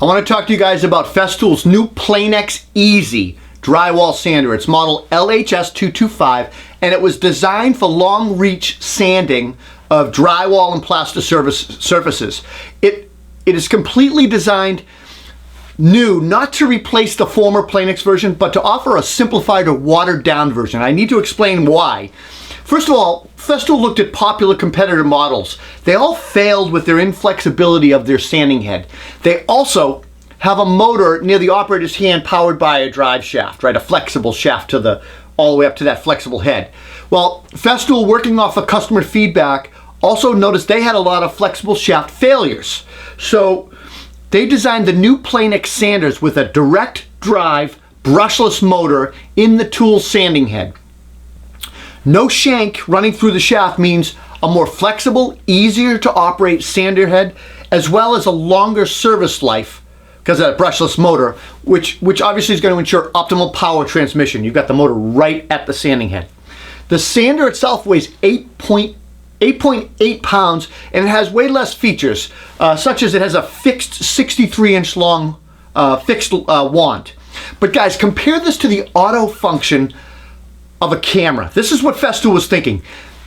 I want to talk to you guys about Festool's new Planex Easy drywall sander. It's model LHS225, and it was designed for long reach sanding of drywall and plaster surfaces. It is completely designed new, not to replace the former Planex version, but to offer a simplified or watered down version. I need to explain why. First of all, Festool looked at popular competitor models. They all failed with their inflexibility of their sanding head. They also have a motor near the operator's hand powered by a drive shaft, right? A flexible shaft all the way up to that flexible head. Well, Festool, working off of customer feedback, also noticed they had a lot of flexible shaft failures. So they designed the new Planex Sanders with a direct drive brushless motor in the tool sanding head. No shank running through the shaft means a more flexible, easier to operate sander head, as well as a longer service life because of that brushless motor, which obviously is going to ensure optimal power transmission. You've got the motor right at the sanding head. The sander itself weighs 8.8 pounds, and it has way less features, such as it has a fixed 63-inch long fixed wand. But guys, compare this to the auto function of a camera. This is what Festool was thinking.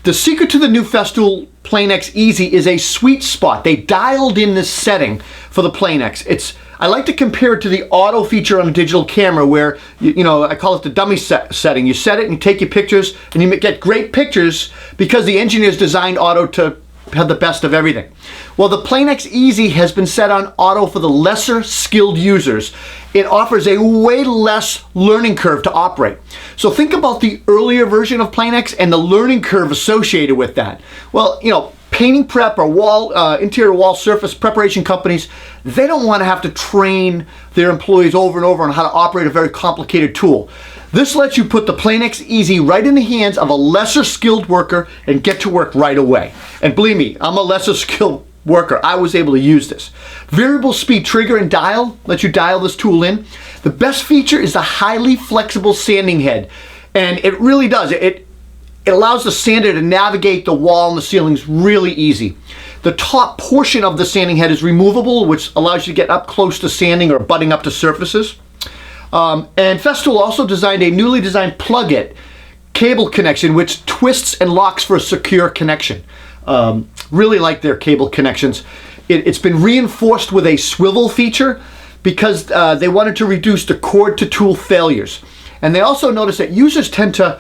The secret to the new Festool Planex Easy is a sweet spot. They dialed in this setting for the Planex. I like to compare it to the auto feature on a digital camera where, I call it the dummy setting. You set it and you take your pictures and you get great pictures because the engineers designed auto to have the best of everything. Well, the Planex Easy has been set on auto for the lesser skilled users. It offers a way less learning curve to operate. So think about the earlier version of Planex and the learning curve associated with that. Well, painting prep or interior wall surface preparation companies, they don't want to have to train their employees over and over on how to operate a very complicated tool. This lets you put the Planex Easy right in the hands of a lesser skilled worker and get to work right away. And believe me, I'm a lesser skilled worker. I was able to use this. Variable speed trigger and dial lets you dial this tool in. The best feature is the highly flexible sanding head. And it really does. It allows the sander to navigate the wall and the ceilings really easy. The top portion of the sanding head is removable, which allows you to get up close to sanding or butting up to surfaces. And Festool also designed a newly designed plug-it cable connection which twists and locks for a secure connection. Really like their cable connections. It's been reinforced with a swivel feature because they wanted to reduce the cord to tool failures. And they also noticed that users tend to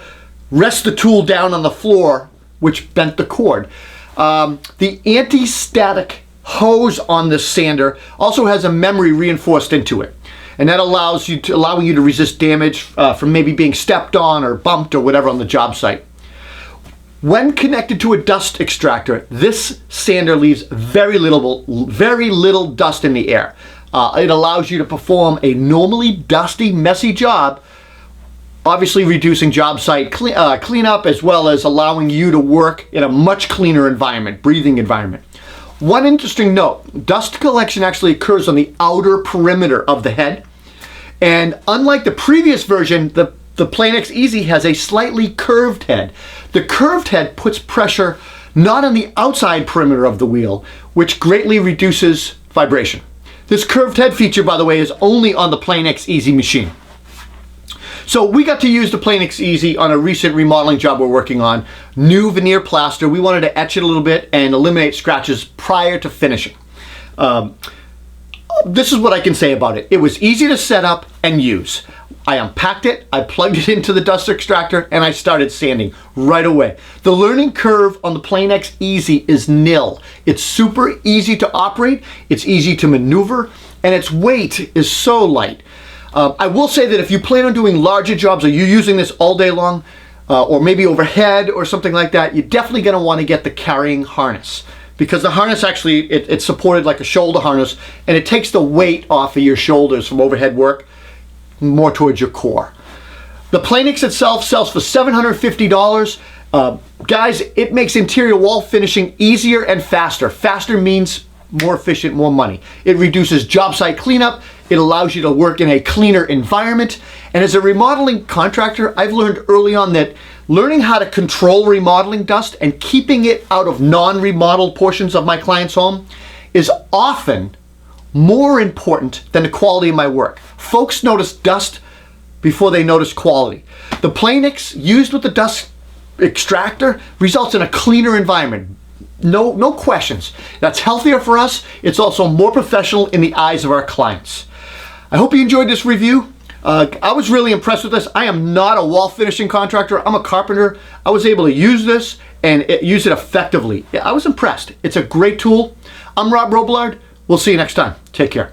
rest the tool down on the floor, which bent the cord. The anti-static hose on this sander also has a memory reinforced into it. And that allowing you to resist damage from maybe being stepped on or bumped or whatever on the job site. When connected to a dust extractor, this sander leaves very little dust in the air. It allows you to perform a normally dusty, messy job, obviously reducing job site cleanup, as well as allowing you to work in a much cleaner environment, breathing environment. One interesting note, dust collection actually occurs on the outer perimeter of the head. And unlike the previous version, the Planex Easy has a slightly curved head. The curved head puts pressure not on the outside perimeter of the wheel, which greatly reduces vibration. This curved head feature, by the way, is only on the Planex Easy machine. So we got to use the Planex Easy on a recent remodeling job we're working on. New veneer plaster. We wanted to etch it a little bit and eliminate scratches prior to finishing. This is what I can say about it. It was easy to set up and use. I unpacked it, I plugged it into the dust extractor, and I started sanding right away. The learning curve on the Planex Easy is nil. It's super easy to operate, it's easy to maneuver, and its weight is so light. I will say that if you plan on doing larger jobs or you're using this all day long, or maybe overhead or something like that, you're definitely going to want to get the carrying harness. Because the harness actually, it's supported like a shoulder harness, and it takes the weight off of your shoulders from overhead work more towards your core. The Planex itself sells for $750. Guys, it makes interior wall finishing easier and faster. Faster means more efficient, more money. It reduces job site cleanup. It allows you to work in a cleaner environment. And as a remodeling contractor, I've learned early on that learning how to control remodeling dust and keeping it out of non-remodeled portions of my client's home is often more important than the quality of my work. Folks notice dust before they notice quality. The Planex used with the dust extractor results in a cleaner environment. No questions. That's healthier for us. It's also more professional in the eyes of our clients. I hope you enjoyed this review. I was really impressed with this. I am not a wall finishing contractor. I'm a carpenter. I was able to use this and use it effectively. I was impressed. It's a great tool. I'm Rob Robillard. We'll see you next time. Take care.